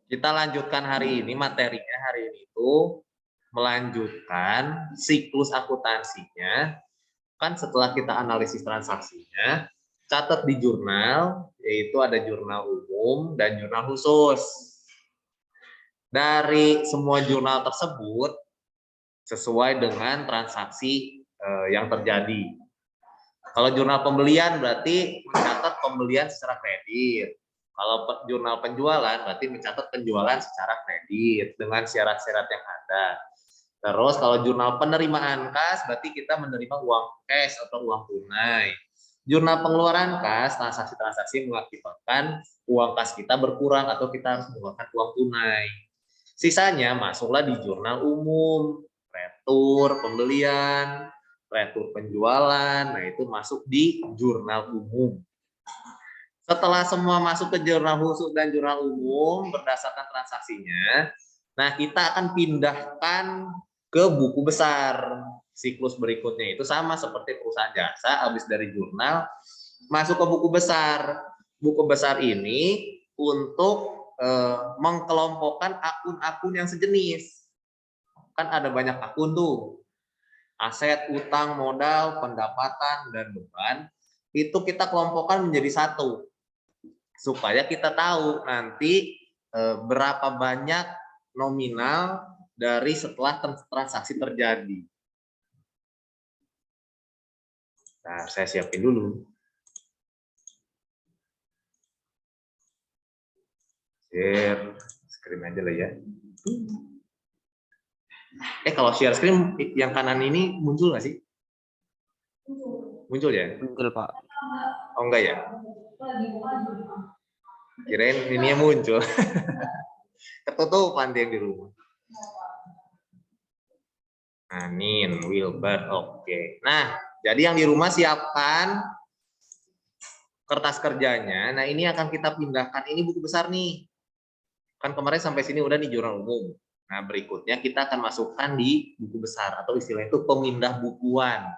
Kita lanjutkan hari ini, materinya hari ini itu melanjutkan siklus akuntansinya. Kan setelah kita analisis transaksinya, catat di jurnal, yaitu ada jurnal umum dan jurnal khusus. Dari semua jurnal tersebut, sesuai dengan transaksi yang terjadi. Kalau jurnal pembelian berarti mencatat pembelian secara kredit. Kalau jurnal penjualan berarti mencatat penjualan secara kredit dengan syarat-syarat yang ada. Terus kalau jurnal penerimaan kas berarti kita menerima uang cash atau uang tunai. Jurnal pengeluaran kas, transaksi-transaksi mengakibatkan uang kas kita berkurang atau kita harus mengeluarkan uang tunai. Sisanya masuklah di jurnal umum, retur pembelian, retur penjualan, nah itu masuk di jurnal umum. Setelah semua masuk ke jurnal khusus dan jurnal umum berdasarkan transaksinya, nah kita akan pindahkan ke buku besar. Siklus berikutnya itu sama seperti perusahaan jasa, habis dari jurnal masuk ke buku besar. Buku besar ini untuk mengkelompokkan akun-akun yang sejenis. Kan ada banyak akun tuh. Aset, utang, modal, pendapatan, dan beban. Itu kita kelompokkan menjadi satu. Supaya kita tahu nanti berapa banyak nominal dari setelah transaksi terjadi. Nah, saya siapin dulu. Share screen aja lah ya. Kalau share screen yang kanan ini muncul nggak sih? Muncul ya? Muncul, Pak. Oh enggak ya? Kirain ininya muncul. Ketutupan dia di rumah. Anin, Wilbert, oke. Nah, jadi yang di rumah siapkan kertas kerjanya. Nah, ini akan kita pindahkan. Ini buku besar nih. Kan kemarin sampai sini udah di jurnal umum. Nah, berikutnya kita akan masukkan di buku besar atau istilahnya itu pemindah bukuan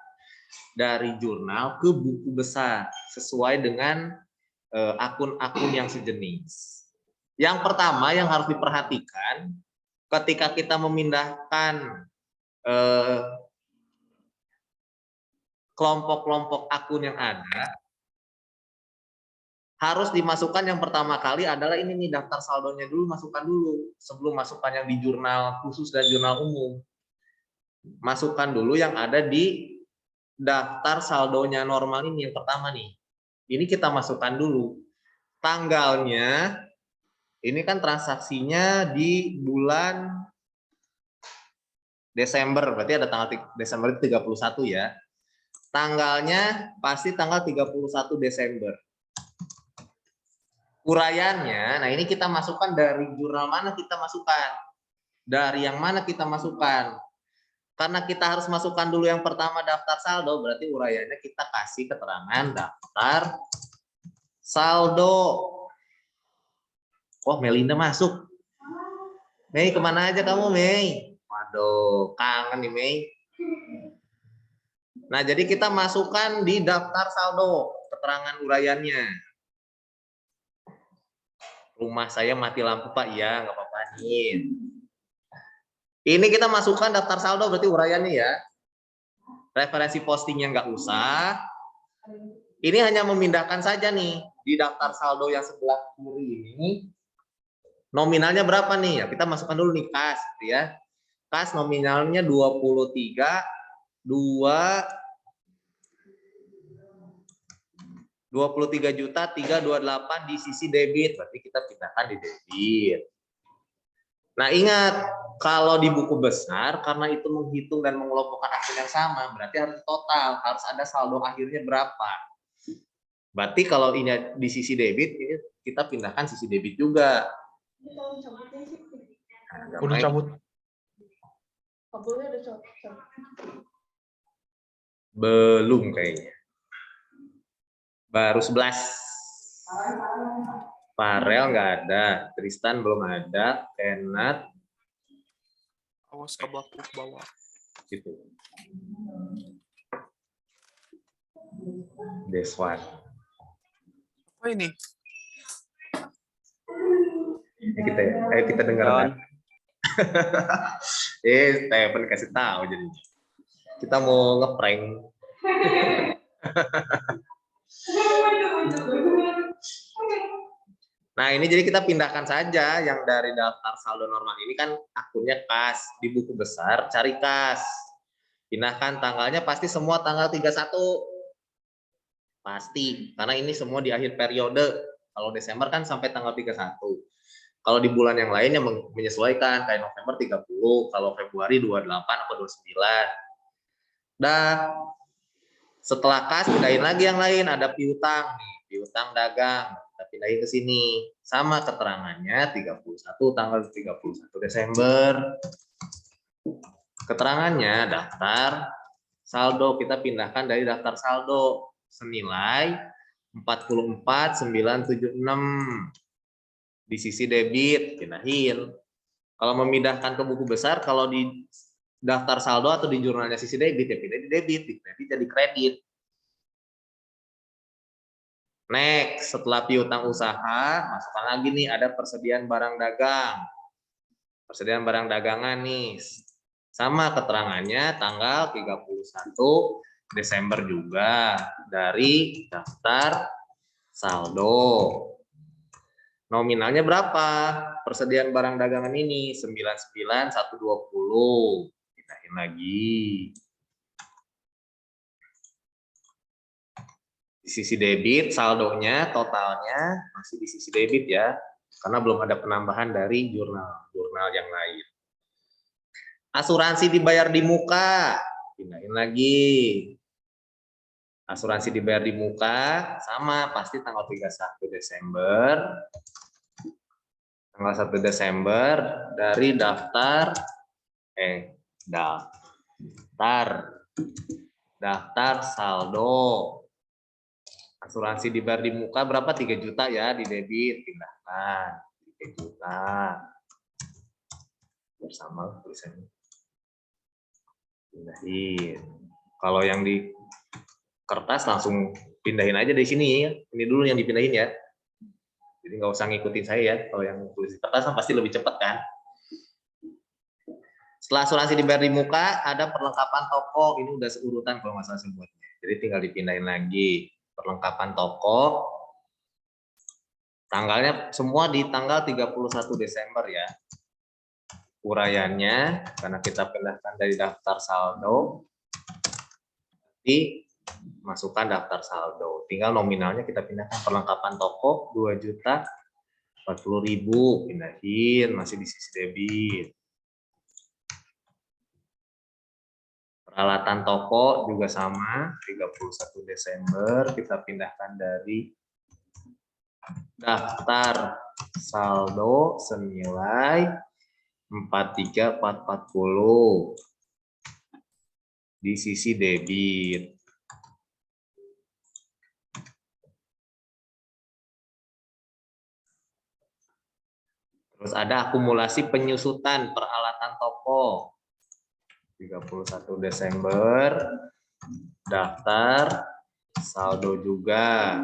dari jurnal ke buku besar sesuai dengan akun-akun yang sejenis. Yang pertama yang harus diperhatikan ketika kita memindahkan kelompok-kelompok akun yang ada, harus dimasukkan yang pertama kali adalah ini nih daftar saldonya dulu, masukkan dulu sebelum masukkan yang di jurnal khusus dan jurnal umum. Masukkan dulu yang ada di daftar saldonya normal ini yang pertama nih. Ini kita masukkan dulu. Tanggalnya, ini kan transaksinya di bulan Desember, berarti ada tanggal Desember 31 ya. Tanggalnya pasti tanggal 31 Desember. Uraiannya, nah ini kita masukkan dari jurnal mana kita masukkan. Dari yang mana kita masukkan. Karena kita harus masukkan dulu yang pertama daftar saldo, berarti uraiannya kita kasih keterangan daftar saldo. Oh, Melinda masuk. Mei, kemana aja kamu, Mei? Waduh, kangen nih, Mei. Nah, jadi kita masukkan di daftar saldo, keterangan uraiannya. Rumah saya mati lampu, Pak. Iya, nggak apa-apa nih. Ini kita masukkan daftar saldo, berarti uraiannya ya. Referensi postingnya nggak usah. Ini hanya memindahkan saja nih. Di daftar saldo yang sebelah kiri ini, nominalnya berapa nih? Ya, kita masukkan dulu nih kas, ya. Kas nominalnya 23 juta 328 di sisi debit, berarti kita pindahkan di debit. Nah, ingat kalau di buku besar karena itu menghitung dan mengelompokkan akun yang sama, berarti harus total, harus ada saldo akhirnya berapa. Berarti kalau ini di sisi debit, ini kita pindahkan sisi debit juga. Nah, udah cabut. Belum kayaknya. Baru 11. Farel nggak ada, Tristan belum ada, Kenneth. Awas ke bawah. Gitu. Deswan. Apa ini? Ayo kita dengarkan. John. Stephen kasih tahu jadi. Kita mau ngeprank. Nah, ini jadi kita pindahkan saja yang dari daftar saldo normal ini kan akunnya kas. Di buku besar cari kas. Pindahkan tanggalnya pasti semua tanggal 31. Pasti, karena ini semua di akhir periode. Kalau Desember kan sampai tanggal 31. Kalau di bulan yang lainnya menyesuaikan, kayak November 30, kalau Februari 28 atau 29. Dan setelah kas pindahin lagi yang lain, ada piutang nih, piutang dagang. Kita pindahin ke sini. Sama keterangannya 31 tanggal 31 Desember. Keterangannya daftar saldo, kita pindahkan dari daftar saldo senilai 44.976 di sisi debit, pindahin. Kalau memindahkan ke buku besar, kalau di daftar saldo atau di jurnalnya sisi debit ya pindah di debit, di kredit jadi kredit. Next, setelah piutang usaha, masukkan lagi nih ada persediaan barang dagang. Persediaan barang dagangan nih. Sama keterangannya tanggal 31 Desember juga dari daftar saldo. Nominalnya berapa? Persediaan barang dagangan ini 99.120. Pindahin lagi. Di sisi debit saldonya totalnya masih di sisi debit ya. Karena belum ada penambahan dari jurnal yang lain. Asuransi dibayar di muka. Pindahin lagi. Asuransi dibayar di muka sama pasti tanggal 31 Desember. Tanggal 1 Desember dari daftar saldo. Asuransi dibayar di muka berapa? 3 juta ya di debit, pindahkan 3 juta. Bersama tulisannya. Pindahin. Kalau yang di kertas langsung pindahin aja dari sini ya. Ini dulu yang dipindahin ya. Jadi nggak usah ngikutin saya ya. Kalau yang tulis di kertas pasti lebih cepat kan. Setelah asuransi dibayar di muka, ada perlengkapan toko. Ini udah seurutan kalau nggak salah sebuahnya. Jadi tinggal dipindahin lagi. Perlengkapan toko. Tanggalnya semua di tanggal 31 Desember ya. Uraiannya, karena kita pindahkan dari daftar saldo, masukkan daftar saldo. Tinggal nominalnya kita pindahkan. Perlengkapan toko 2.040.000, pindahin masih di sisi debit. Peralatan toko juga sama, 31 Desember kita pindahkan dari daftar saldo senilai 43.440 di sisi debit. Terus ada akumulasi penyusutan peralatan toko. 31 Desember, daftar saldo juga.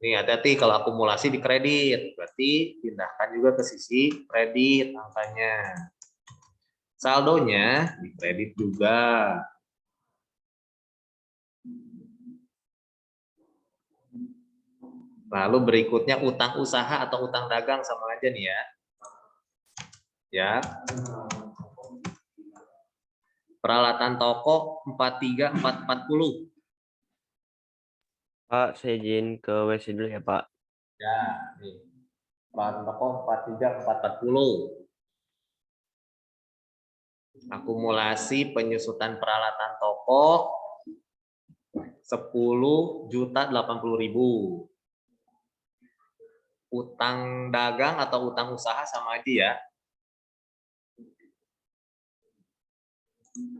Nih hati-hati kalau akumulasi di kredit, berarti pindahkan juga ke sisi kredit angkanya. Saldonya di kredit juga. Lalu berikutnya utang usaha atau utang dagang sama aja nih ya. Ya. Peralatan toko 43.440. Pak, saya izin ke WC dulu ya, Pak. Ya, nih. Peralatan toko 43.440. Akumulasi penyusutan peralatan toko 10.080.000. Utang dagang atau utang usaha sama aja ya.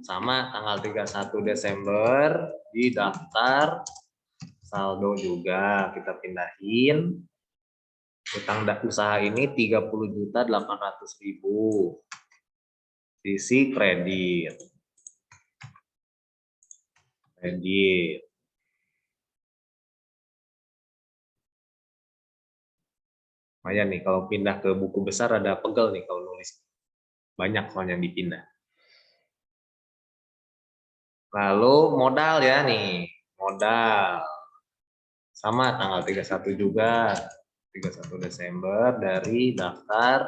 Sama tanggal 31 Desember di daftar saldo juga kita pindahin. Utang usaha ini 30.800.000. Sisi kredit. Lumayan nih kalau pindah ke buku besar ada pegel nih kalau nulis. Banyak soalnya yang dipindah. Lalu modal ya nih, modal. Sama tanggal 31 juga. 31 Desember dari daftar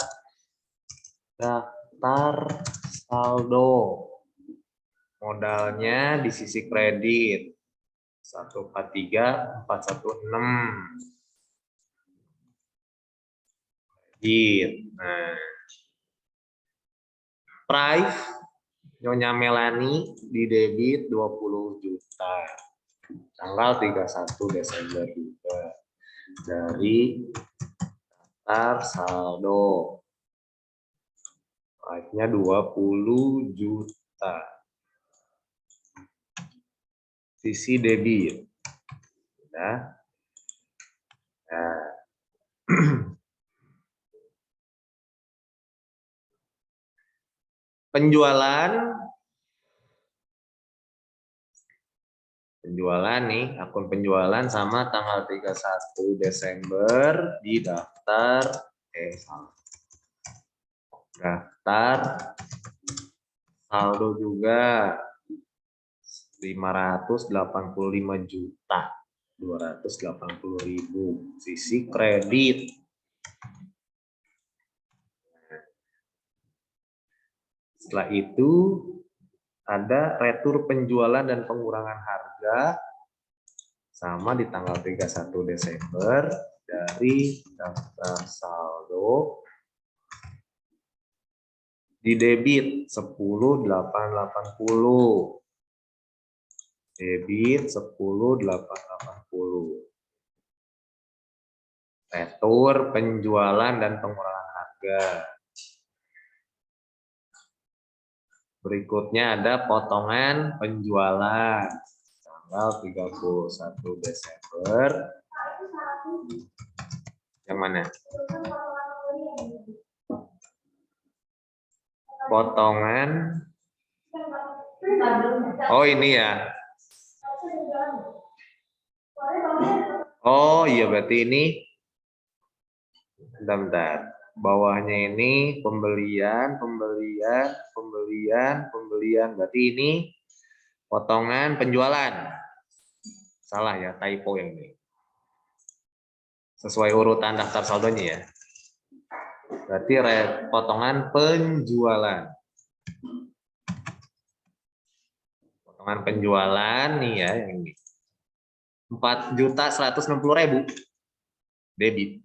saldo. Modalnya di sisi kredit 143416. Nah, price Nyonya Melani di debit 20 juta. Tanggal 31 Desember juga. Dari daftar saldo. Price-nya 20 juta. Sisi debit. Nah. Penjualan nih, akun penjualan sama tanggal 31 Desember di daftar saldo juga 585 juta 280.000 sisi kredit. Setelah itu ada retur penjualan dan pengurangan harga sama di tanggal 31 Desember dari daftar saldo di debit 10.880. Debit 10.880. Retur penjualan dan pengurangan harga. Berikutnya ada potongan penjualan tanggal 31 Desember. Yang mana? Potongan. Oh, ini ya. Oh, iya berarti ini. Bentar. Bawahnya ini pembelian. Berarti ini potongan penjualan. Salah ya, typo yang ini. Sesuai urutan daftar saldonya ya. Berarti potongan penjualan. Potongan penjualan nih ya yang ini. 4.160.000 debit.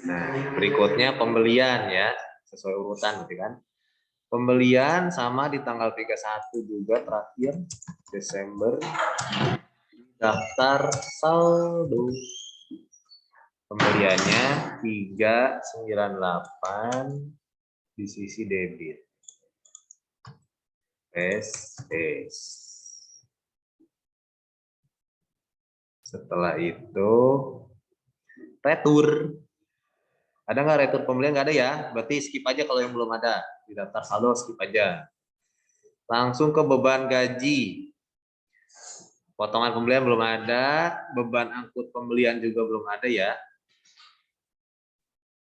Nah, berikutnya pembelian ya, sesuai urutan gitu kan. Pembelian sama di tanggal 31 juga terakhir Desember daftar saldo. Pembeliannya 398 di sisi debit. Setelah itu retur. Ada nggak retur pembelian? Nggak ada ya. Berarti skip aja kalau yang belum ada. Di daftar saldo skip aja. Langsung ke beban gaji. Potongan pembelian belum ada. Beban angkut pembelian juga belum ada ya.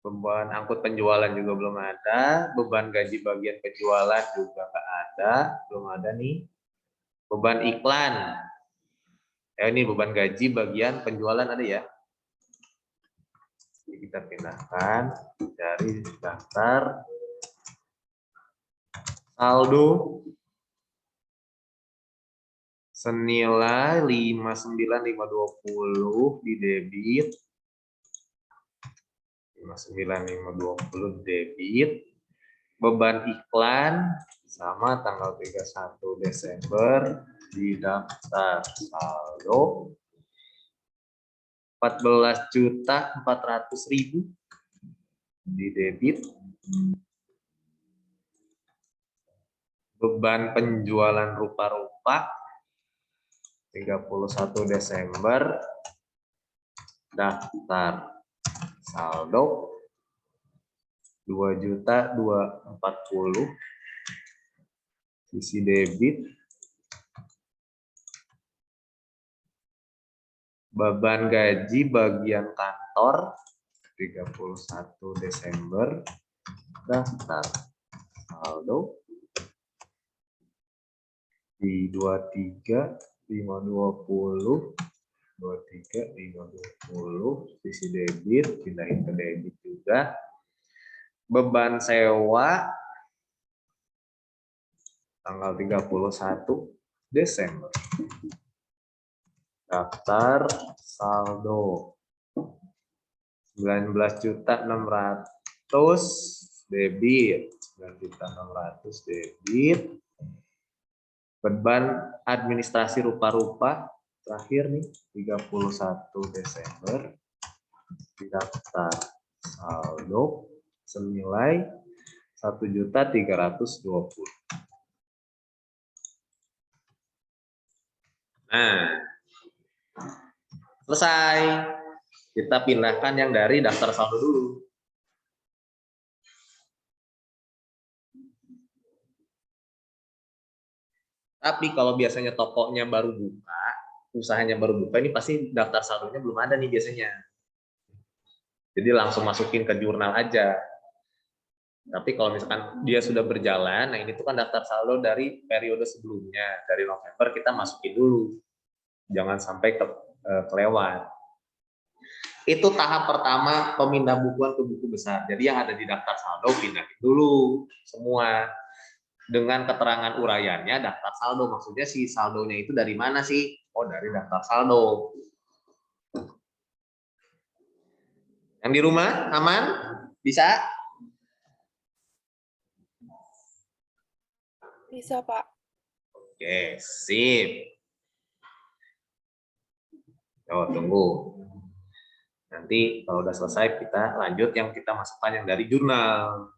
Beban angkut penjualan juga belum ada. Beban gaji bagian penjualan juga nggak ada. Belum ada nih. Beban iklan. Ini beban gaji bagian penjualan ada ya. Jadi kita pindahkan dari daftar saldo senilai 59.520 di debit. 59.520 debit. Beban iklan sama tanggal 31 Desember di daftar saldo 14.400.000 di debit. Beban penjualan rupa-rupa 31 Desember daftar saldo 2.240 sisi debit Beban gaji bagian kantor 31 Desember, daftar saldo di 23 520 23 520 sisi debit, pindahin ke debit juga. Beban sewa tanggal 31 Desember, daftar saldo 19.600 debit, 9.600 debit. Beban administrasi rupa-rupa terakhir nih 31 Desember, daftar saldo senilai 1.320. Nah, selesai. Kita pindahkan yang dari daftar saldo dulu. Tapi kalau biasanya tokonya baru buka, usahanya baru buka, ini pasti daftar saldonya belum ada nih biasanya. Jadi langsung masukin ke jurnal aja. Tapi kalau misalkan dia sudah berjalan, nah ini tuh kan daftar saldo dari periode sebelumnya, dari November kita masukin dulu. Jangan sampai kelewat. Itu tahap pertama pemindah bukuan ke buku besar. Jadi yang ada di daftar saldo pindahin dulu semua. Dengan keterangan uraiannya daftar saldo. Maksudnya si saldonya itu dari mana sih? Oh, dari daftar saldo. Yang di rumah aman? Bisa? Bisa, Pak. Oke, sip. Oh, tunggu. Nanti kalau udah selesai kita lanjut yang kita masukkan yang dari jurnal.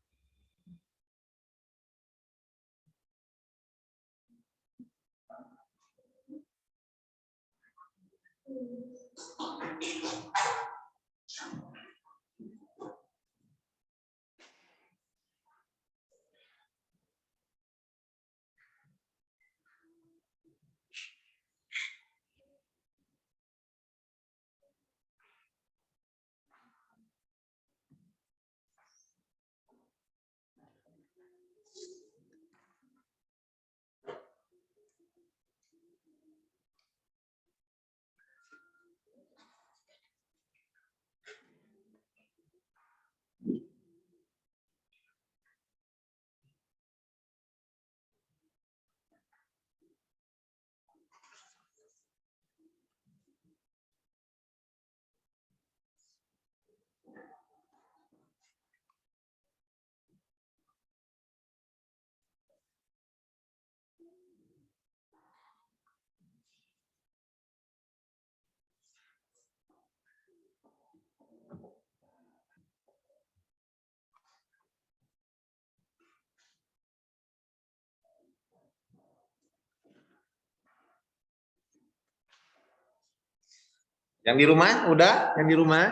Yang di rumah udah? Yang di rumah?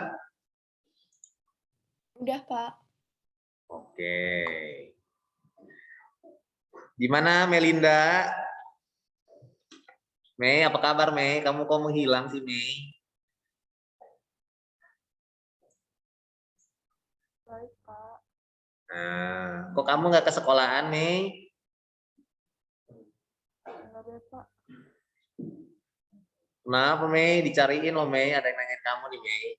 Udah, Pak. Oke. Gimana Melinda? Mei, apa kabar Mei? Kamu kok menghilang sih Mei? Baik, Pak. Nah, kok kamu nggak ke sekolahan Mei? Enggak deh, Pak. Kenapa Mei? Dicariin loh Mei, ada yang nanyain kamu nih Mei.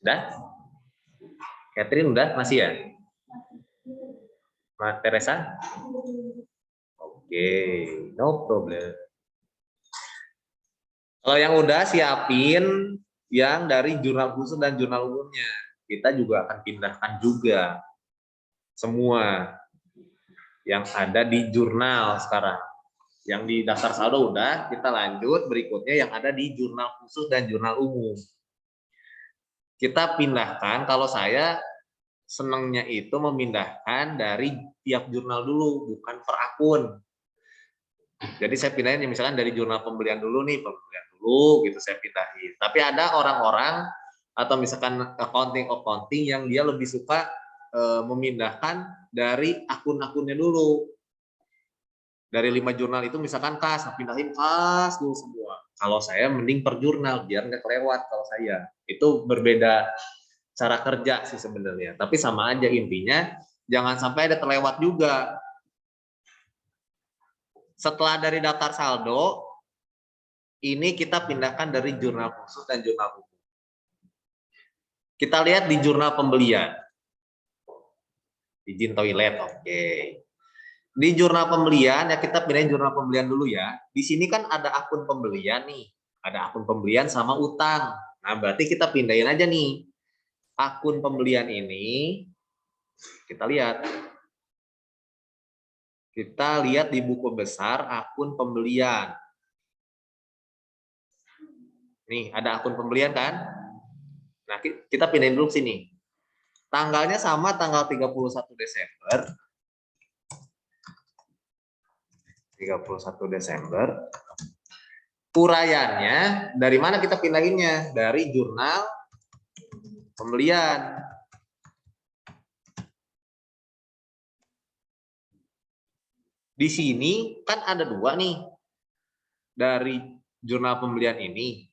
Udah? Catherine udah? Masih ya? Mbak Teresa? Oke, no problem. Kalau yang udah siapin yang dari jurnal khusus dan jurnal umumnya. Kita juga akan pindahkan juga semua yang ada di jurnal sekarang. Yang di daftar saldo udah, kita lanjut berikutnya yang ada di jurnal khusus dan jurnal umum. Kita pindahkan, kalau saya senangnya itu memindahkan dari tiap jurnal dulu, bukan per akun. Jadi saya pindahin misalkan dari jurnal pembelian dulu nih, pembelian dulu gitu saya pindahin. Tapi ada orang-orang atau misalkan accounting yang dia lebih suka memindahkan dari akun-akunnya dulu. Dari 5 jurnal itu misalkan kas, pindahin kas dulu semua. Kalau saya mending per jurnal biar nggak kelewat kalau saya. Itu berbeda cara kerja sih sebenarnya. Tapi sama aja intinya, jangan sampai ada terlewat juga. Setelah dari daftar saldo, ini kita pindahkan dari jurnal khusus dan jurnal umum. Kita lihat di jurnal pembelian. Izin toilet, oke. Di jurnal pembelian, ya kita pindahin jurnal pembelian dulu ya. Di sini kan ada akun pembelian nih. Ada akun pembelian sama utang. Nah, berarti kita pindahin aja nih. Akun pembelian ini, kita lihat. Kita lihat di buku besar akun pembelian. Nih, ada akun pembelian kan? Nah, kita pindahin dulu sini. Tanggalnya sama tanggal 31 Desember. 31 Desember. Uraiannya dari mana kita pindahinnya? Dari jurnal pembelian. Di sini kan ada 2 nih. Dari jurnal pembelian ini.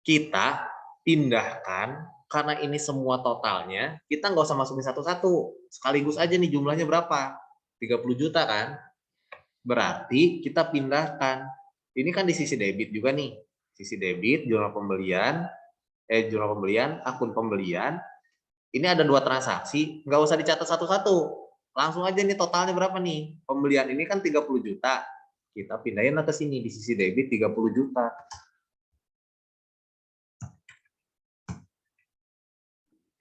Kita pindahkan, karena ini semua totalnya, kita nggak usah masukin satu-satu. Sekaligus aja nih jumlahnya berapa? 30 juta kan? Berarti kita pindahkan. Ini kan di sisi debit juga nih. Sisi debit, jurnal pembelian, akun pembelian. Ini ada 2 transaksi, nggak usah dicatat satu-satu. Langsung aja nih totalnya berapa nih? Pembelian ini kan 30 juta. Kita pindahin ke sini di sisi debit 30 juta.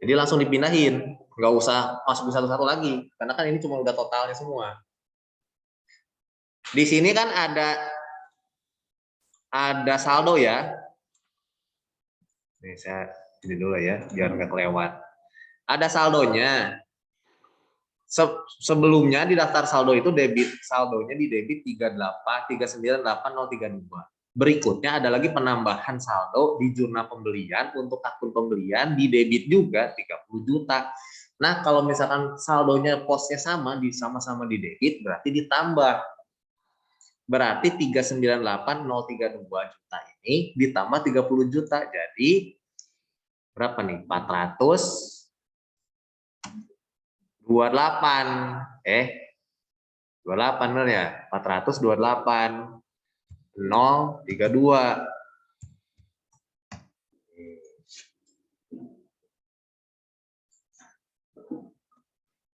Jadi langsung dipindahin, nggak usah masukin satu-satu lagi, karena kan ini cuma udah totalnya semua. Di sini kan ada saldo ya. Nih saya ini dulu ya, biar nggak kelewat. Ada saldonya. Sebelumnya di daftar saldo itu debit, saldonya di debit 3898032. Berikutnya ada lagi penambahan saldo di jurnal pembelian untuk akun pembelian di debit juga 30 juta. Nah, kalau misalkan saldonya posnya sama-sama di debit, berarti ditambah. Berarti 398.032 juta ini ditambah 30 juta. Jadi berapa nih? 428. 28 benar ya? 428. 032.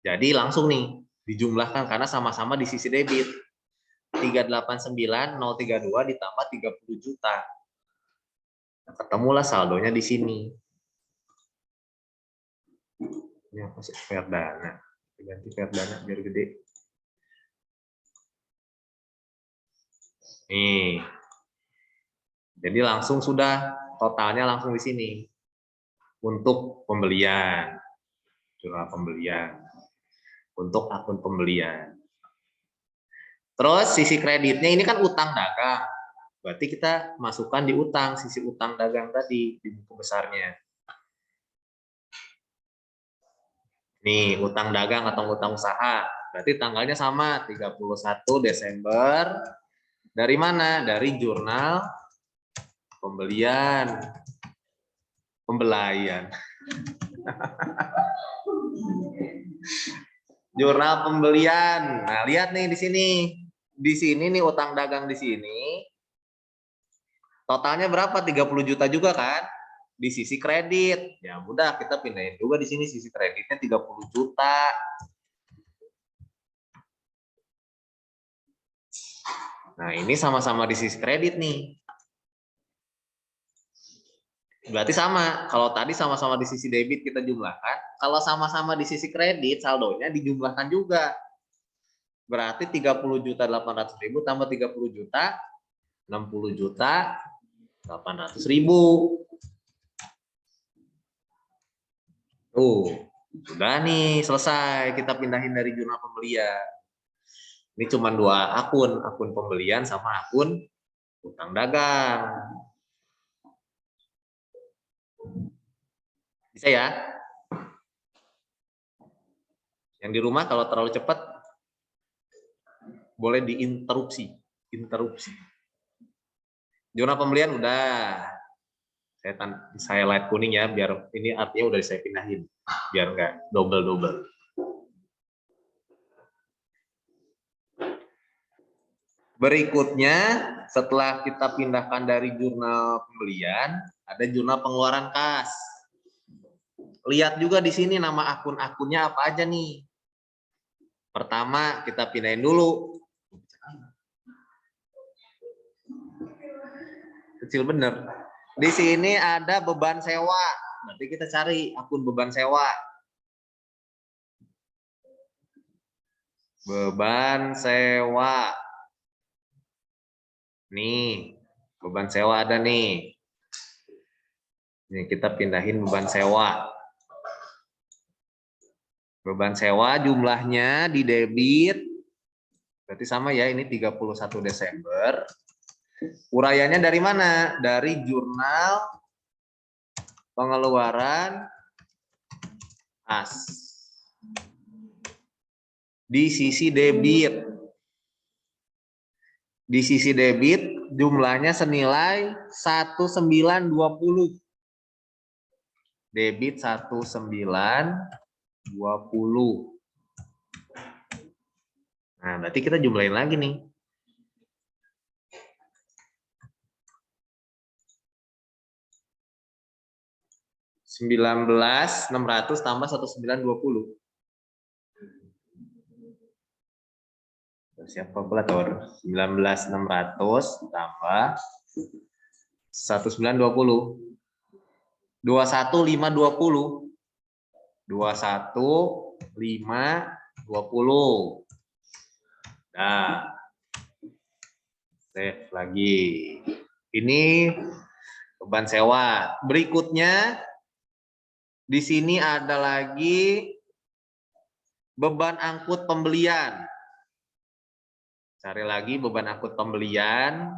Jadi langsung nih dijumlahkan karena sama-sama di sisi debit. 389.032 ditambah 30 juta. Nah, ketemulah saldonya di sini. Ini apa sih? Verdana. Ganti Verdana biar gede. Nih. Jadi langsung sudah totalnya langsung di sini. Untuk pembelian. Jurnal pembelian. Untuk akun pembelian. Terus sisi kreditnya ini kan utang dagang. Berarti kita masukkan di utang, sisi utang dagang tadi di buku besarnya. Nih, utang dagang atau utang usaha. Berarti tanggalnya sama, 31 Desember. Dari mana? Dari jurnal pembelian. Pembelayan. Jurnal pembelian. Nah, lihat nih di sini. Di sini nih utang dagang di sini. Totalnya berapa? 30 juta juga kan? Di sisi kredit. Ya udah, kita pindahin juga di sini sisi kreditnya 30 juta. Nah, ini sama-sama di sisi kredit nih. Berarti sama. Kalau tadi sama-sama di sisi debit kita jumlahkan, kalau sama-sama di sisi kredit saldonya dijumlahkan juga. Berarti 30.800.000 tambah 30 juta 60.800.000. Tuh, sudah nih selesai kita pindahin dari jurnal pembelian. Ini cuma dua akun pembelian sama akun utang dagang. Bisa ya? Yang di rumah kalau terlalu cepat boleh diinterupsi. Jurnal pembelian udah. Saya light kuning ya, biar ini artinya udah saya pindahin. Biar nggak double. Berikutnya, setelah kita pindahkan dari jurnal pembelian, ada jurnal pengeluaran kas. Lihat juga di sini nama akun-akunnya apa aja nih. Pertama, kita pindahin dulu. Kecil bener. Di sini ada beban sewa. Nanti kita cari akun beban sewa. Beban sewa. Nih, beban sewa ada nih. Ini kita pindahin beban sewa. Beban sewa jumlahnya di debit. Berarti sama ya, ini 31 Desember. Uraiannya dari mana? Dari jurnal pengeluaran kas. Di sisi debit. Di sisi debit jumlahnya senilai 1920. Debit 1920. Nah, berarti kita jumlahin lagi nih. 19.600 tambah 1920. Siapa kalkulator? 19.600 tambah 1920. 21.520. 21.520. Nah, save lagi. Ini beban sewa. Berikutnya di sini ada lagi beban angkut pembelian. Cari lagi beban angkut pembelian.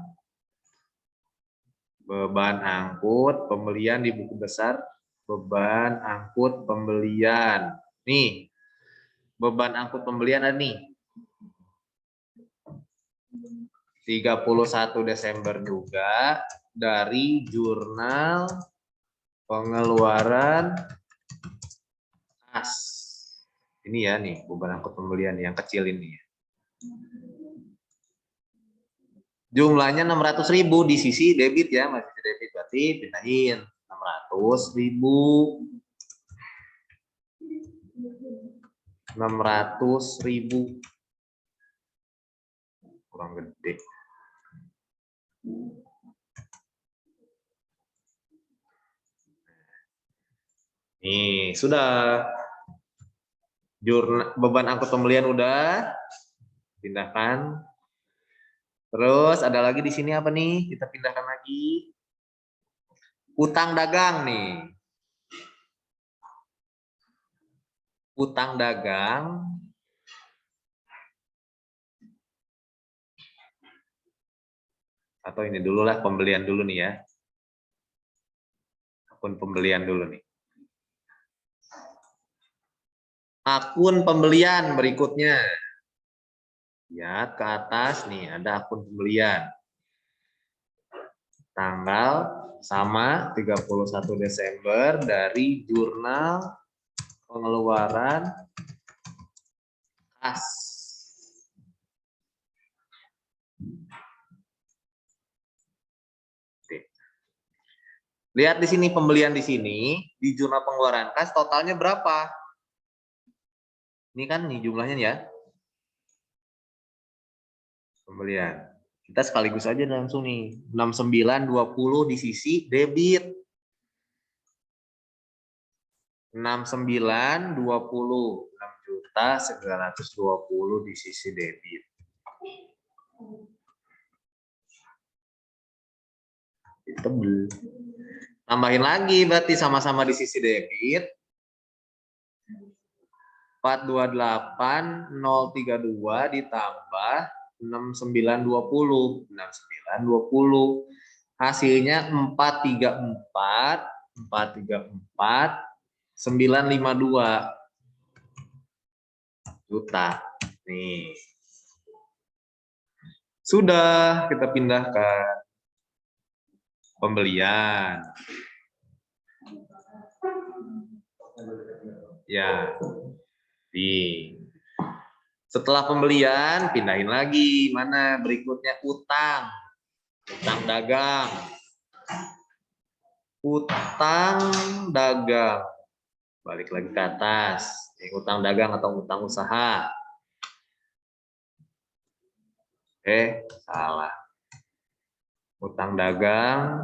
Beban angkut pembelian di buku besar. Beban angkut pembelian. Nih, beban angkut pembelian ada nih. 31 Desember juga dari jurnal pengeluaran kas. Ini ya nih, beban angkut pembelian yang kecil ini. Jumlahnya 600.000 di sisi debit ya, masih debit, berarti pindahin 600.000. 600.000 kurang gede. Nih, sudah. Beban angkut pembelian udah. Pindahkan. Terus ada lagi di sini apa nih? Kita pindahkan lagi. Utang dagang nih. Utang dagang. Atau ini dulu lah, pembelian dulu nih ya. Akun pembelian dulu nih. Akun pembelian berikutnya. Lihat ke atas nih, ada akun pembelian. Tanggal sama 31 Desember dari jurnal pengeluaran kas. Lihat di sini pembelian di sini, di jurnal pengeluaran kas totalnya berapa? Ini kan nih jumlahnya ya. Pembelian. Kita sekaligus aja langsung nih. 6920 di sisi debit. 6920. 6.920 di sisi debit. Tebel. Tambahin lagi berarti sama-sama di sisi debit. 428.032 ditambah 6920. 6920. Hasilnya 434.952 juta. Nih. Sudah, kita pindah ke pembelian. Ya. Setelah pembelian, pindahin lagi. Mana berikutnya? Utang. Utang dagang. Utang dagang. Balik lagi ke atas. Utang dagang atau utang usaha. Salah. Utang dagang.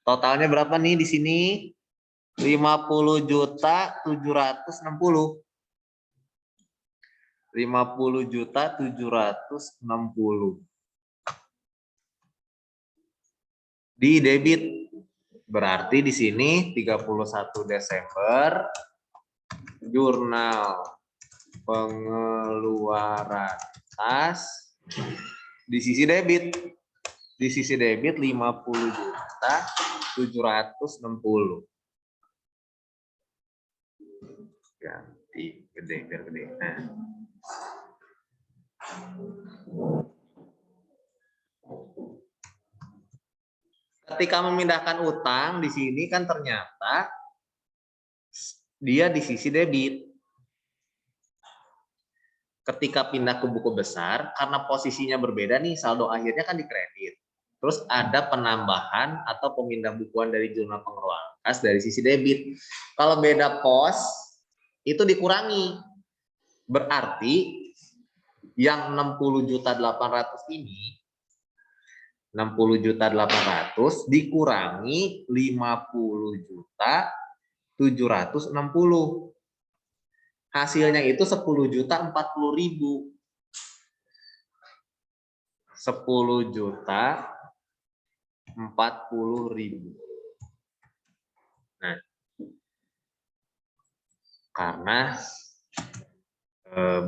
Totalnya berapa nih di sini? 50.760. 50.760. Di debit. Berarti di sini 31 Desember jurnal pengeluaran kas di sisi debit. Di sisi debit 50.760. Ganti gede biar gede. Nah. Ketika memindahkan utang di sini kan ternyata dia di sisi debit. Ketika pindah ke buku besar, karena posisinya berbeda nih, saldo akhirnya kan di kredit. Terus ada penambahan atau pemindah bukuan dari jurnal pengeluaran kas dari sisi debit. Kalau beda pos, itu dikurangi. Berarti yang 60.800 ini, 60.800 dikurangi 50.760. Hasilnya itu 10.040.000. 10.040.000. Nah, karena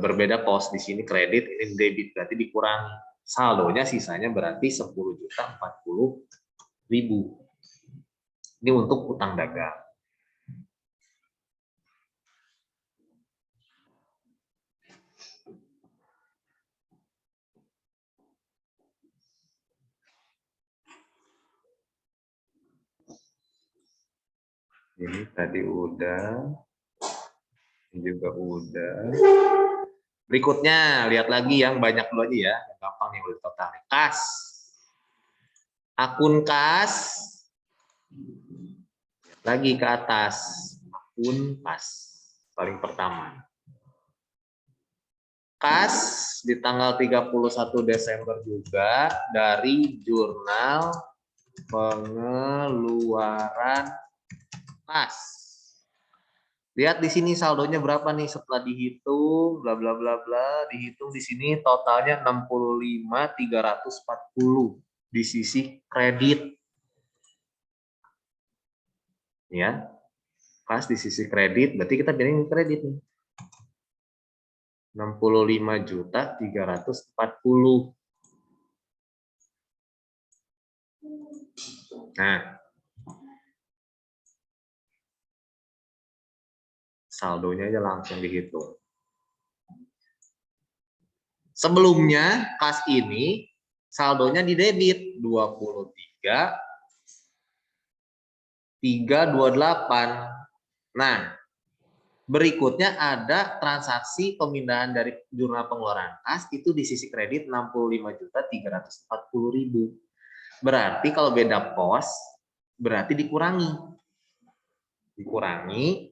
berbeda pos di sini kredit, ini debit, berarti dikurangi. Saldonya sisanya berarti 10.040.000. Ini untuk utang dagang. Ini tadi udah, ini juga udah. Berikutnya, lihat lagi yang banyak dulu aja ya, yang gampang nih udah total. Kas. Akun kas. Lihat lagi ke atas. Akun kas. Paling pertama. Kas di tanggal 31 Desember juga dari jurnal pengeluaran kas. Lihat di sini saldonya berapa nih setelah dihitung bla bla bla bla, dihitung di sini totalnya 65.340 di sisi kredit. Ya. Kas di sisi kredit, berarti kita pilih kredit nih. 65.340. Nah, saldonya aja langsung dihitung. Sebelumnya kas ini saldonya di debit 23.328. Nah, berikutnya ada transaksi pemindahan dari jurnal pengeluaran kas itu di sisi kredit 65.340.000. Berarti kalau beda pos berarti dikurangi. Dikurangi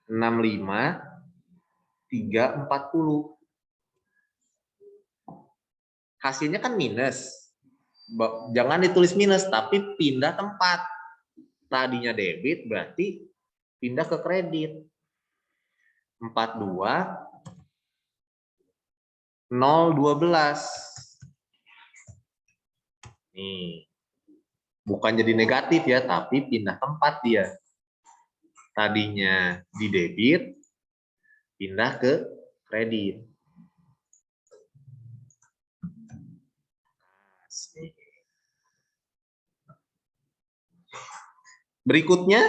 65.340. Hasilnya kan minus. Jangan ditulis minus, tapi pindah tempat. Tadinya debit, berarti pindah ke kredit. 42.012. Nih. Bukan jadi negatif ya, tapi pindah tempat dia. Tadinya di debit, pindah ke kredit. Berikutnya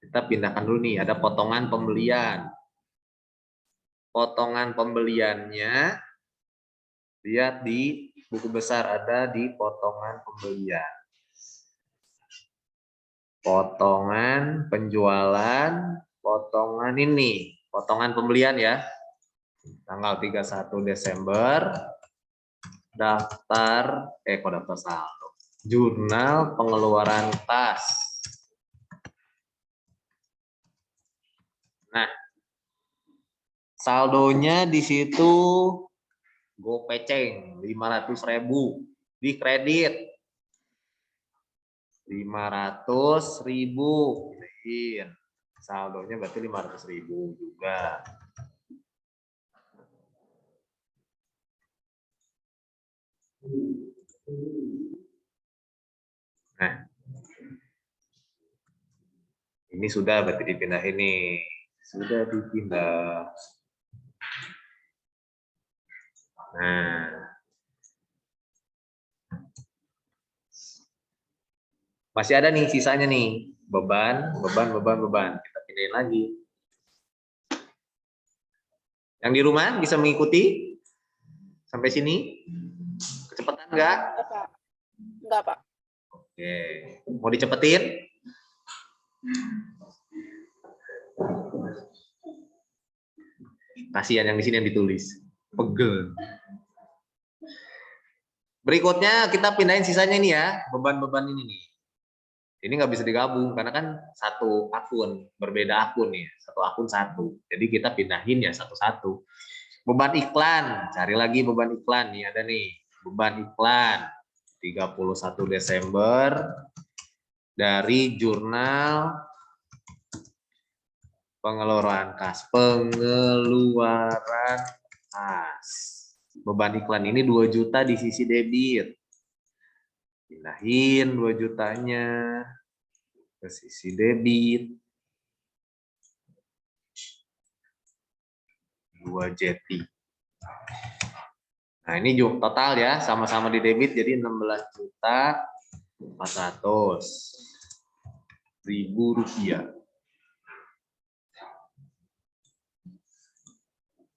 kita pindahkan dulu nih, ada potongan pembelian. Potongan pembeliannya lihat di buku besar, ada di potongan pembelian. Potongan penjualan, potongan ini, potongan pembelian ya. Tanggal 31 Desember, daftar saldo. Jurnal pengeluaran kas. Nah, saldonya di situ gopeceng 500.000 di kredit 500.000. Saldonya berarti 500.000 juga. Nah, ini sudah berarti dipindah ini. Sudah dipindah. Nah, masih ada nih sisanya nih. Beban. Kita pindahin lagi. Yang di rumah bisa mengikuti sampai sini? Kecepatan enggak? Enggak, Pak. Oke. Mau dicepetin? Kasihan yang di sini yang ditulis. Pegel. Berikutnya kita pindahin sisanya ini ya, beban-beban ini nih. Ini nggak bisa digabung karena kan satu akun, berbeda akun nih, satu akun satu. Jadi kita pindahin ya satu-satu. Beban iklan, cari lagi beban iklan nih, ada nih. Beban iklan 31 Desember dari jurnal pengeluaran kas. Pengeluaran kas. Beban iklan ini 2 juta di sisi debit. Pindahin 2 jutanya ke sisi debit. 2 jeti. Nah, ini juga total ya, sama-sama di debit jadi 16.400.000 rupiah.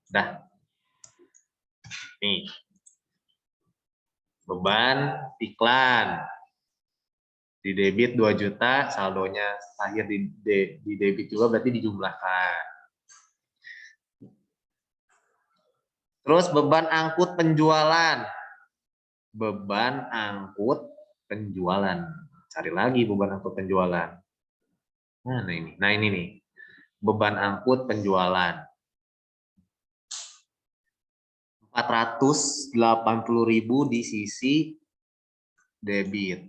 Dah. Nih. Beban iklan. Di debit 2 juta, saldonya akhir di debit juga berarti dijumlahkan. Terus beban angkut penjualan. Beban angkut penjualan. Cari lagi beban angkut penjualan. Nah ini. Nah ini nih. Beban angkut penjualan. 480.000 di sisi debit.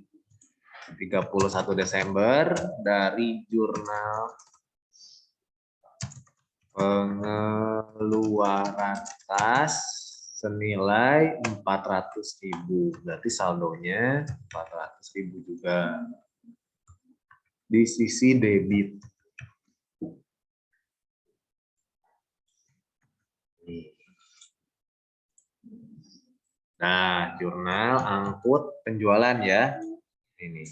31 Desember dari jurnal pengeluaran kas senilai 400.000. Berarti saldonya 400.000 juga di sisi debit. Nah, jurnal angkut penjualan ya. Ini.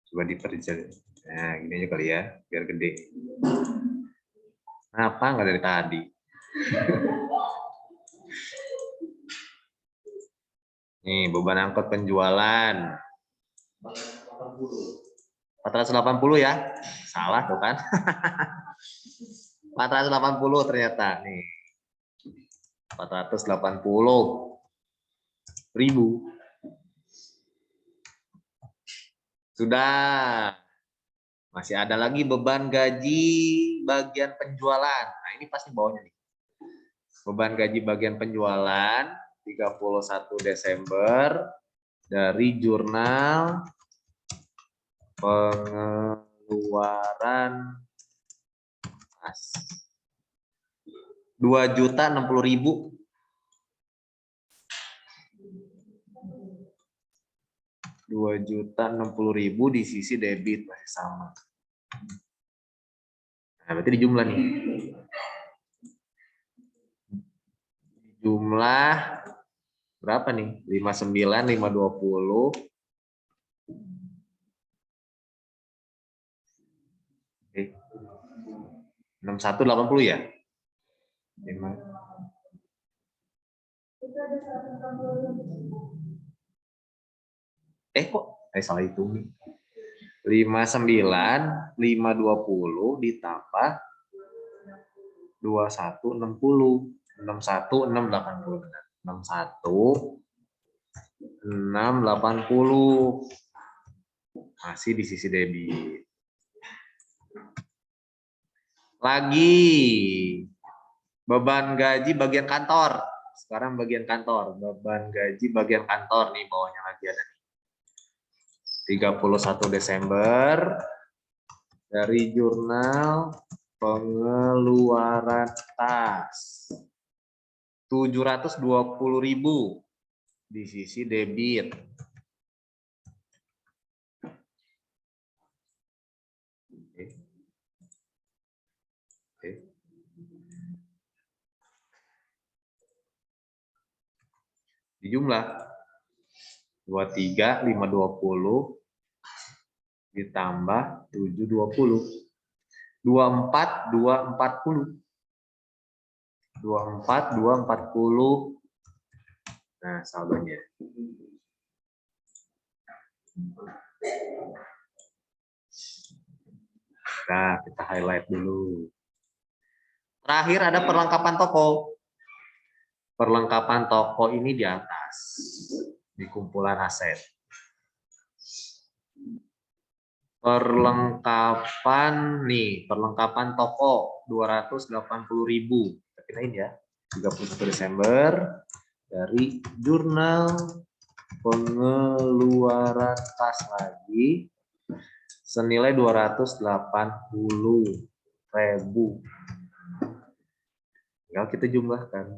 Coba diperjelas. Nah, gini aja kali ya, biar gede. Kenapa nggak dari tadi? Nih, beban angkut penjualan. 480 ya? Salah tuh kan? 480 ternyata. Nih. 480.000. Sudah. Masih ada lagi beban gaji bagian penjualan. Nah, ini pasti bawahnya nih. Beban gaji bagian penjualan 31 Desember dari jurnal pengeluaran kas. 2.060.000. 2.060.000 di sisi debit masih sama. Nah, berarti dijumlah nih. Jumlah berapa nih? 59, 520. Oke. 6180 ya? 5. Kok salah itu nih. 59, 520 ditambah 2160. 61, 680. 61, 680. Masih di sisi debit. Lagi beban gaji bagian kantor. Sekarang bagian kantor, beban gaji bagian kantor nih bawahnya lagi ada nih. 31 Desember dari jurnal pengeluaran tas. 720.000 di sisi debit. Oke. Di jumlah 23, 520 ditambah 720. 24, 240. 24, 240. Nah, saldonya. Nah, kita highlight dulu. Terakhir ada perlengkapan toko. Perlengkapan toko ini di atas, di kumpulan aset. Perlengkapan nih, perlengkapan toko 280.000. Kita pindahin ya. 31 Desember dari jurnal pengeluaran kas lagi senilai 280.000. Tinggal kita jumlahkan.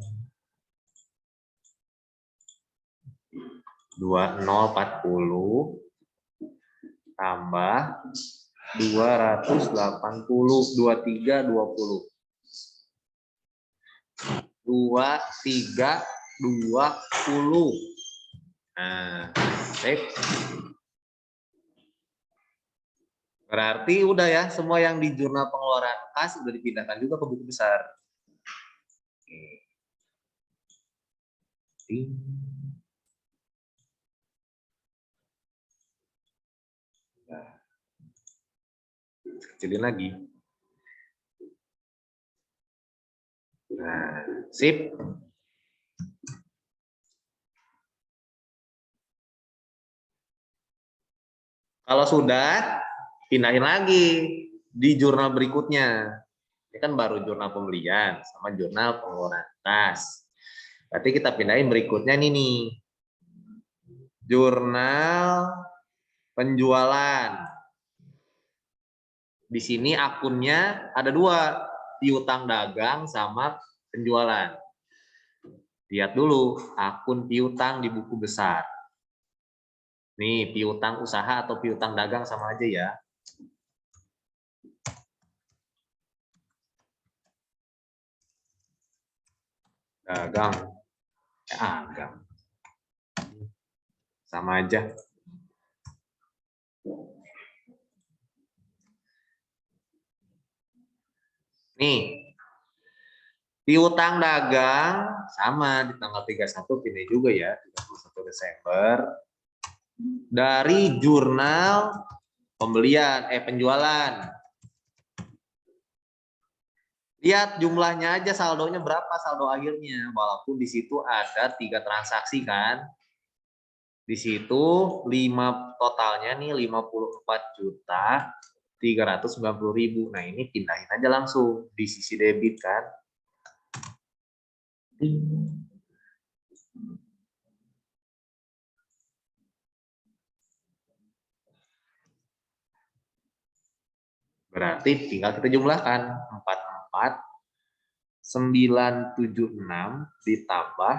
2040 tambah 280, 2320. 2320. Nah, sip. Berarti udah ya, semua yang di jurnal pengeluaran kas udah dipindahkan juga ke buku besar. Oke. Nah, kecilin lagi. Nah, sip. Kalau sudah, pindahin lagi di jurnal berikutnya. Ini kan baru jurnal pembelian sama jurnal pengeluaran kas. Berarti kita pindahin berikutnya nih. Jurnal penjualan. Di sini akunnya ada dua, piutang dagang sama penjualan. Lihat dulu akun piutang di buku besar. Nih, piutang usaha atau piutang dagang sama aja ya. Dagang. Dagang. Sama aja. Nih, piutang dagang sama di tanggal 31 ini juga ya, 31 Desember. Dari jurnal pembelian, penjualan. Lihat jumlahnya aja, saldonya berapa saldo akhirnya. Walaupun di situ ada 3 transaksi kan. Di situ totalnya nih 54.390.000. Nah, ini pindahin aja langsung di sisi debit kan. Berarti tinggal kita jumlahkan 44.976 ditambah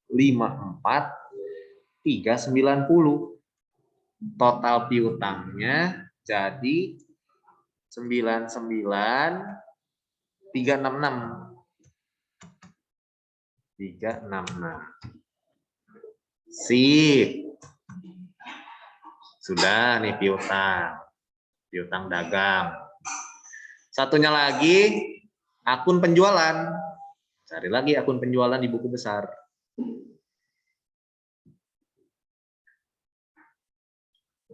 54.390. Total piutangnya jadi 99 366. 366. Sip. Sudah nih piutang dagang. Satunya lagi akun penjualan. Cari lagi akun penjualan di buku besar.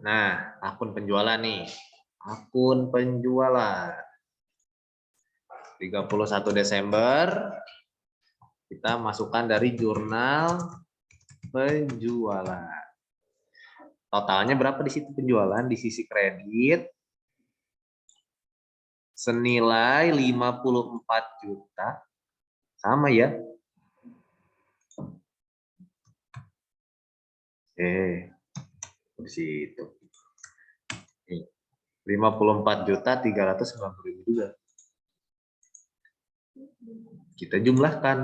Nah, akun penjualan nih. Akun penjualan. 31 Desember kita masukkan dari jurnal penjualan. Totalnya berapa di situ penjualan di sisi kredit? Senilai 54 juta. Sama ya. Di situ. 54.390.000 juga. Kita jumlahkan.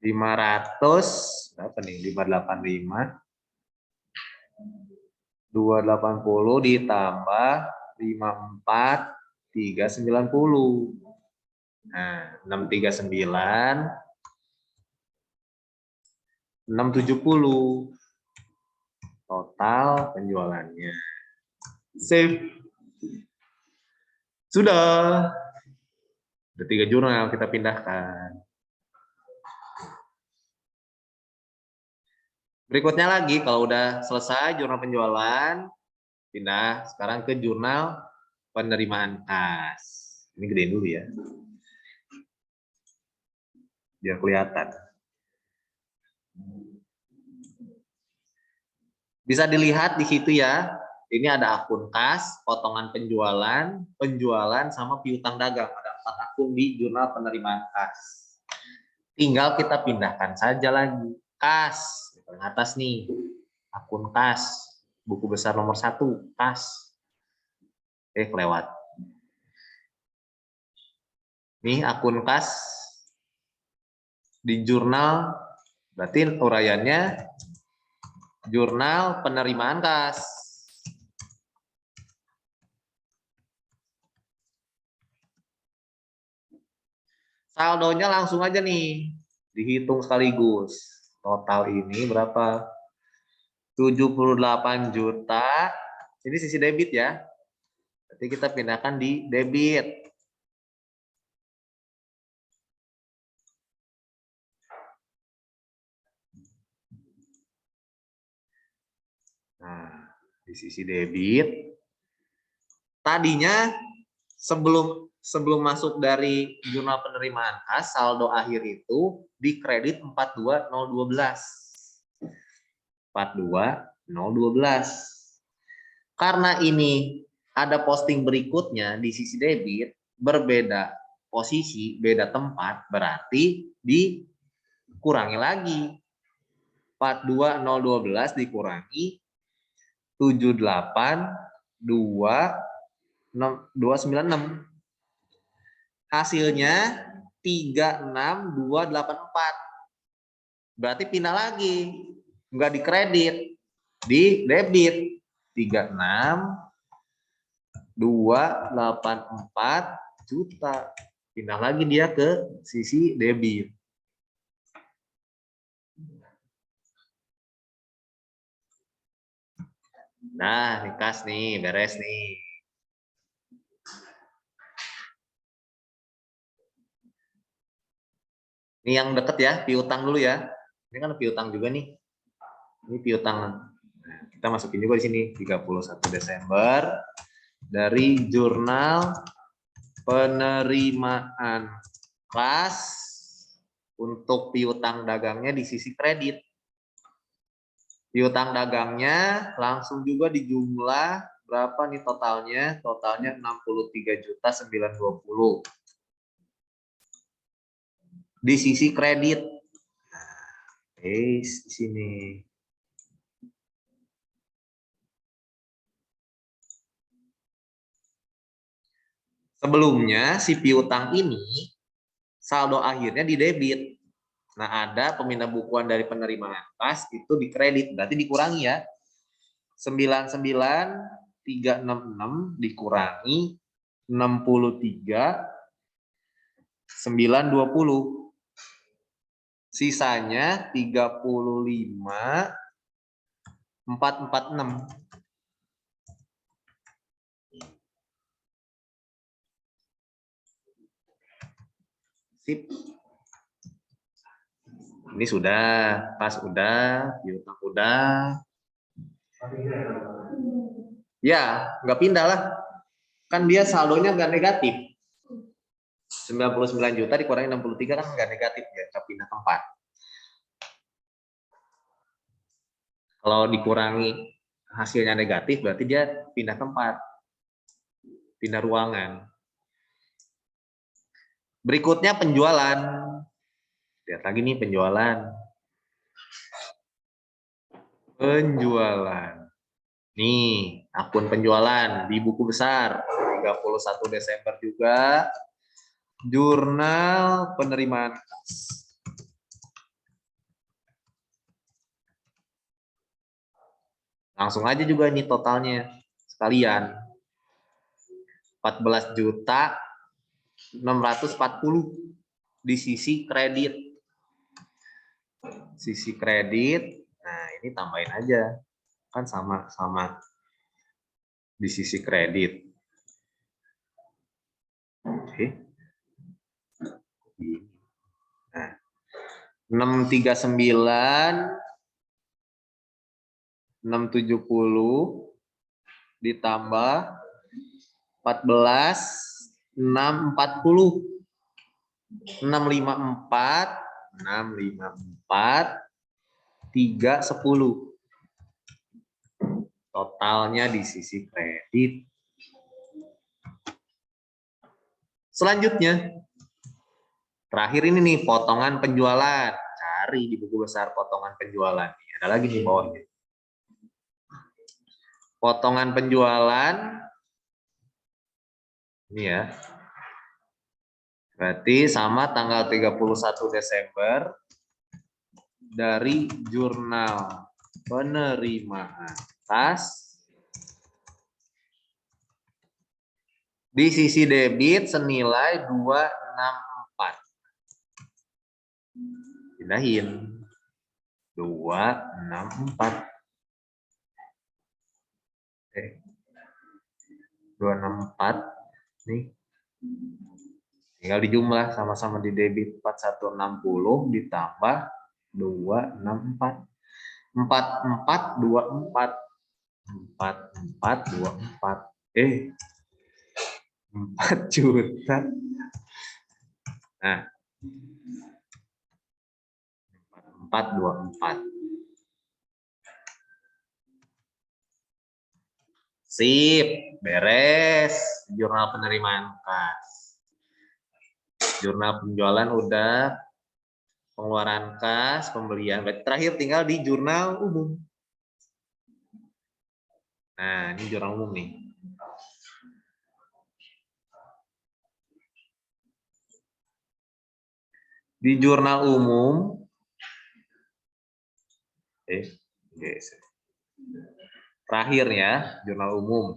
Berapa nih? 585. 280 ditambah 54 390. Nah, 639 670 total penjualannya. Save. Sudah. Ada 3 jurnal kita pindahkan. Berikutnya lagi, kalau udah selesai jurnal penjualan, pindah sekarang ke jurnal penerimaan kas. Ini gedein dulu ya, biar kelihatan. Bisa dilihat di situ ya, ini ada akun kas, potongan penjualan, sama piutang dagang. Ada 4 akun di jurnal penerimaan kas. Tinggal kita pindahkan saja lagi. Kas, paling atas nih, akun kas, buku besar nomor 1, kas. Kelewat. Nih akun kas di jurnal, berarti uraiannya jurnal penerimaan kas. Saldonya langsung aja nih, dihitung sekaligus. Total ini berapa? 78 juta. Ini sisi debit ya. Berarti kita pindahkan di debit. Nah, di sisi debit. Tadinya sebelum masuk dari jurnal penerimaan kas, saldo akhir itu di kredit 42012. 42012. Karena ini ada posting berikutnya di sisi debit, berbeda posisi, beda tempat, berarti dikurangi lagi. 42012 dikurangi 782.296. Hasilnya 36284. Berarti pindah lagi. Enggak di kredit, di debit. 36284 juta. Pindah lagi dia ke sisi debit. Nah, kas nih, beres nih. Ini yang deket ya, piutang dulu ya. Ini kan piutang juga nih. Ini piutang. Nah, kita masukin juga di sini 31 Desember dari jurnal penerimaan kas untuk piutang dagangnya di sisi kredit. Piutang dagangnya langsung juga dijumlah berapa nih totalnya? Totalnya 63.920 di sisi kredit. Di sini. Sebelumnya si piutang ini saldo akhirnya di debit. Nah, ada pemindah bukuan dari penerimaan kas itu di kredit, berarti dikurangi ya. 99.366 dikurangi 63 920. Sisanya 35.446. Sip. Ini sudah, pas udah, piutang udah. Ya, nggak pindah lah. Kan dia saldonya nggak negatif. 99 juta dikurangi 63 kan nggak negatif ya, nggak pindah tempat. Kalau dikurangi hasilnya negatif berarti dia pindah tempat, pindah ruangan. Berikutnya penjualan. Lihat lagi nih penjualan. Penjualan. Nih, akun penjualan di buku besar 31 Desember juga. Jurnal penerimaan kas. Langsung aja juga ini totalnya sekalian. 14.640 di sisi kredit. Sisi kredit. Nah, ini tambahin aja. Kan sama-sama di sisi kredit. Oke. Nah, 639 670 ditambah 14.640 654 310. Totalnya di sisi kredit. Selanjutnya, terakhir ini nih potongan penjualan. Cari di buku besar potongan penjualan. Ada lagi di bawahnya. Potongan penjualan ini ya. Berarti sama tanggal 31 Desember dari jurnal penerimaan kas di sisi debit senilai 264. Pindahin 264. 264 nih. Tinggal dijumlah sama-sama di debit 4160 ditambah 264. 4424. 4424. 4 juta. Nah. 4424. Sip, beres jurnal penerimaan kas. Jurnal penjualan udah, pengeluaran kas, pembelian. Berarti terakhir tinggal di jurnal umum. Nah, ini jurnal umum nih. Di jurnal umum, terakhir ya, jurnal umum.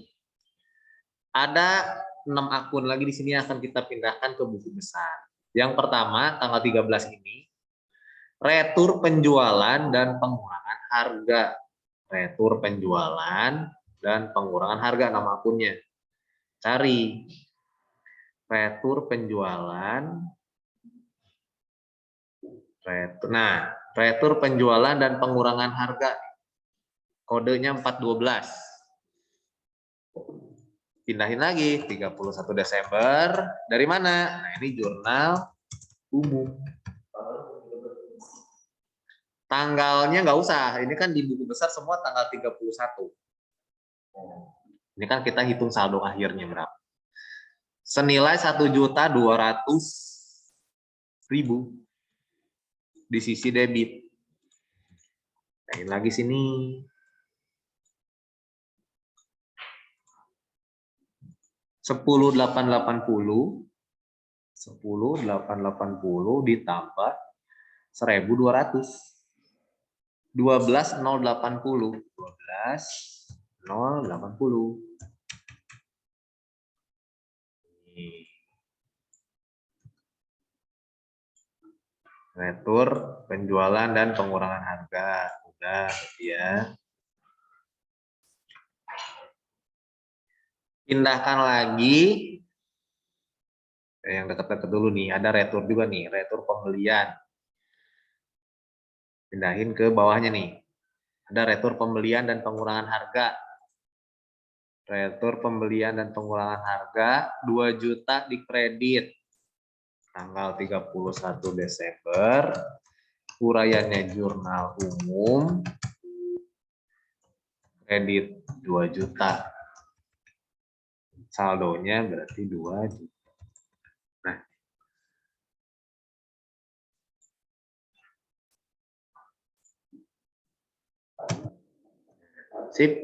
Ada 6 akun lagi di sini akan kita pindahkan ke buku besar. Yang pertama, tanggal 13 ini, retur penjualan dan pengurangan harga. Retur penjualan dan pengurangan harga, nama akunnya. Cari retur penjualan. Retur penjualan dan pengurangan harga. Kodenya 412. Pindahin lagi 31 Desember. Dari mana? Nah, ini jurnal umum. Tanggalnya nggak usah. Ini kan di buku besar semua tanggal 31. Ini kan kita hitung saldo akhirnya berapa. Senilai 1.200.000 di sisi debit. Nah, lagi sini. 10.880 ditambah 1.200. 12.080. 12.080. Nih. Retur penjualan dan pengurangan harga. Udah ya. Pindahkan lagi. Yang dekat-dekat dulu nih, ada retur juga nih, retur pembelian. Pindahin ke bawahnya nih. Ada retur pembelian dan pengurangan harga. Retur pembelian dan pengurangan harga 2 juta di kredit. Tanggal 31 Desember. Uraiannya jurnal umum. Kredit 2 juta. Saldonya berarti 2 juta. Nah, sip.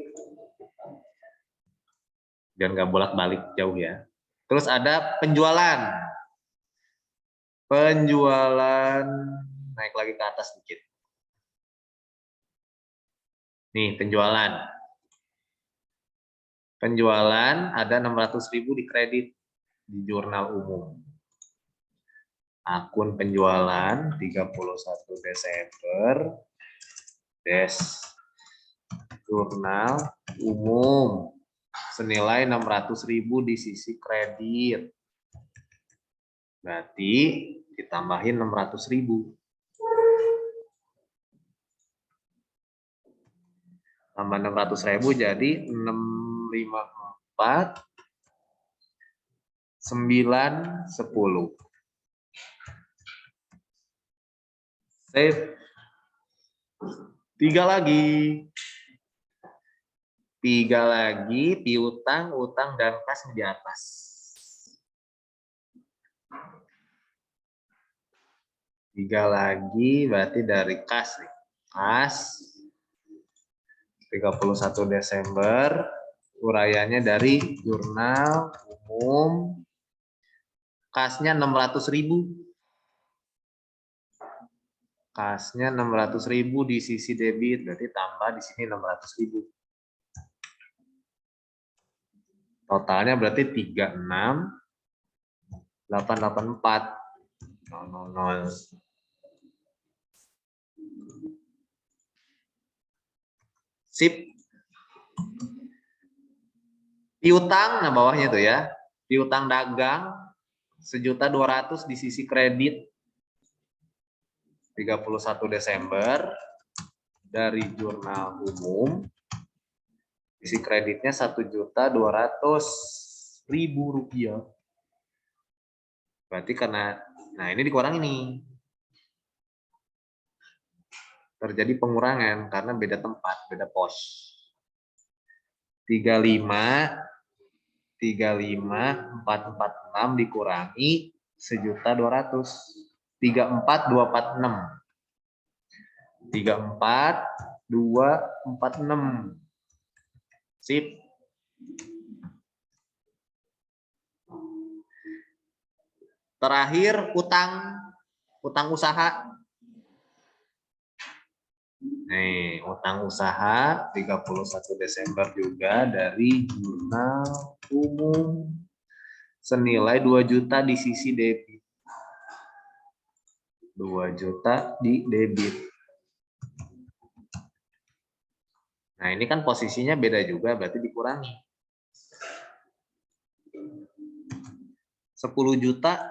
Dan nggak bolak-balik jauh ya. Terus ada penjualan. Penjualan naik lagi ke atas sedikit. Nih, penjualan. Penjualan ada 600.000 di kredit di jurnal umum. Akun penjualan 31 Desember. Jurnal umum senilai 600.000 di sisi kredit. Berarti ditambahin 600.000. Tambah 600.000 jadi 654 910. Save. 3 lagi. 3 lagi piutang, utang dan kas di atas. 3 lagi berarti dari kas nih. Kas 31 Desember, uraiannya dari jurnal umum, kasnya 600.000. Kasnya 600.000 di sisi debit, berarti tambah di sini 600.000. Totalnya berarti 36.884. 000. Sip. Piutang, nah bawahnya tuh ya. Piutang dagang 1.200.000 di sisi kredit 31 Desember dari jurnal umum. Isi kreditnya 1.200.000 rupiah. Berarti karena, nah ini dikurang ini. Terjadi pengurangan karena beda tempat, beda pos. 35.446 dikurangi 1.200.000. 34.246. 34.246. Sip. Terakhir utang usaha. Nih, utang usaha 31 Desember juga dari jurnal umum senilai 2 juta di sisi debit. 2 juta di debit. Nah, ini kan posisinya beda juga, berarti dikurangi. 10 juta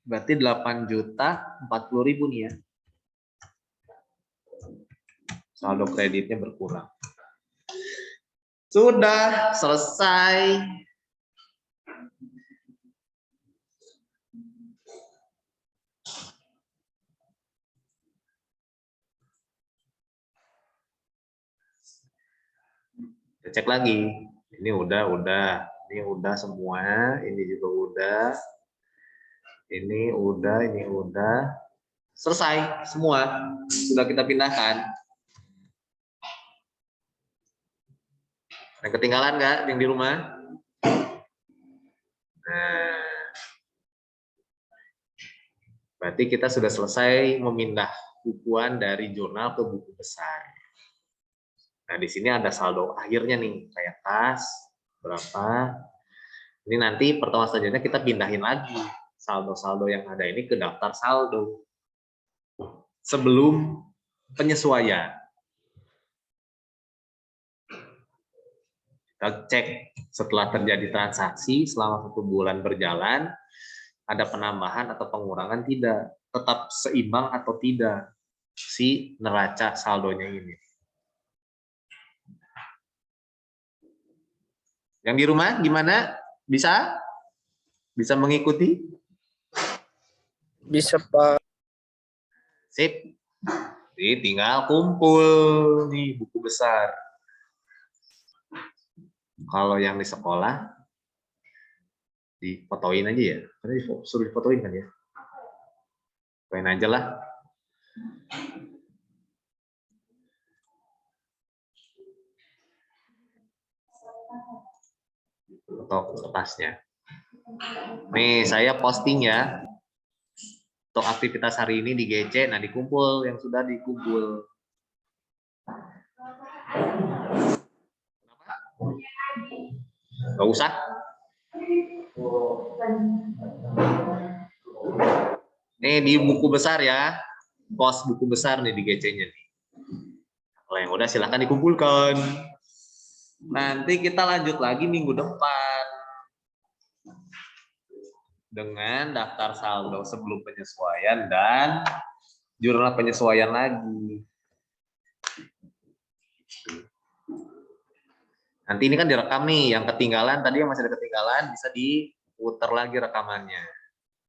berarti 8.040.000 nih ya. Saldo kreditnya berkurang. Sudah selesai. Kita cek lagi. Ini udah. Ini udah semua. Ini juga udah. Ini udah. Selesai semua. Sudah kita pindahkan. Yang ketinggalan nggak yang di rumah? Nah, Berarti kita sudah selesai memindah bukuan dari jurnal ke buku besar. Nah, di sini ada saldo akhirnya nih, kayak kas, berapa. Ini nanti pertemuan selanjutnya kita pindahin lagi saldo-saldo yang ada ini ke daftar saldo. Sebelum penyesuaian. Kita cek setelah terjadi transaksi selama 1 bulan berjalan, ada penambahan atau pengurangan tidak, tetap seimbang atau tidak si neraca saldonya ini. Yang di rumah gimana? Bisa? Bisa mengikuti? Bisa, Pak. Sip. Jadi tinggal kumpul nih buku besar. Kalau yang di sekolah difotoin aja ya. Karena suruh difotoin kan ya. Fotoin aja lah. Foto kertasnya. Nih, saya posting ya. Untuk aktivitas hari ini di GC, nah dikumpul yang sudah dikumpul. Nggak usah. Nih di buku besar ya, pos buku besar nih di GC-nya nih. Kalau yang udah silahkan dikumpulkan. Nanti kita lanjut lagi minggu depan dengan daftar saldo sebelum penyesuaian dan jurnal penyesuaian lagi. Nanti ini kan direkam nih, yang ketinggalan tadi yang masih ada ketinggalan bisa diputar lagi rekamannya.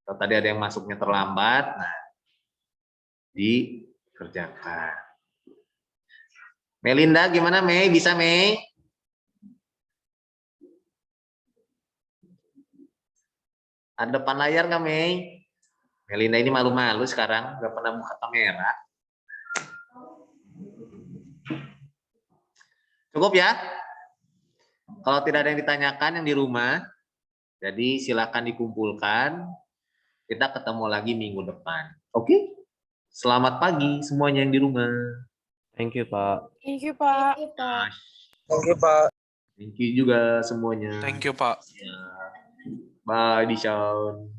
Kalau tadi ada yang masuknya terlambat, nah dikerjakan. Melinda gimana Mei? Bisa Mei? Ada depan layar nggak Mei? Melinda ini malu-malu sekarang, nggak pernah buka kamera. Cukup ya? Kalau tidak ada yang ditanyakan yang di rumah, jadi silakan dikumpulkan. Kita ketemu lagi minggu depan. Oke? Selamat pagi semuanya yang di rumah. Thank you, Pak. Thank you, Pak. Thank you, Pak. Thank you juga semuanya. Thank you, Pak. Ya. Bye, Dishon.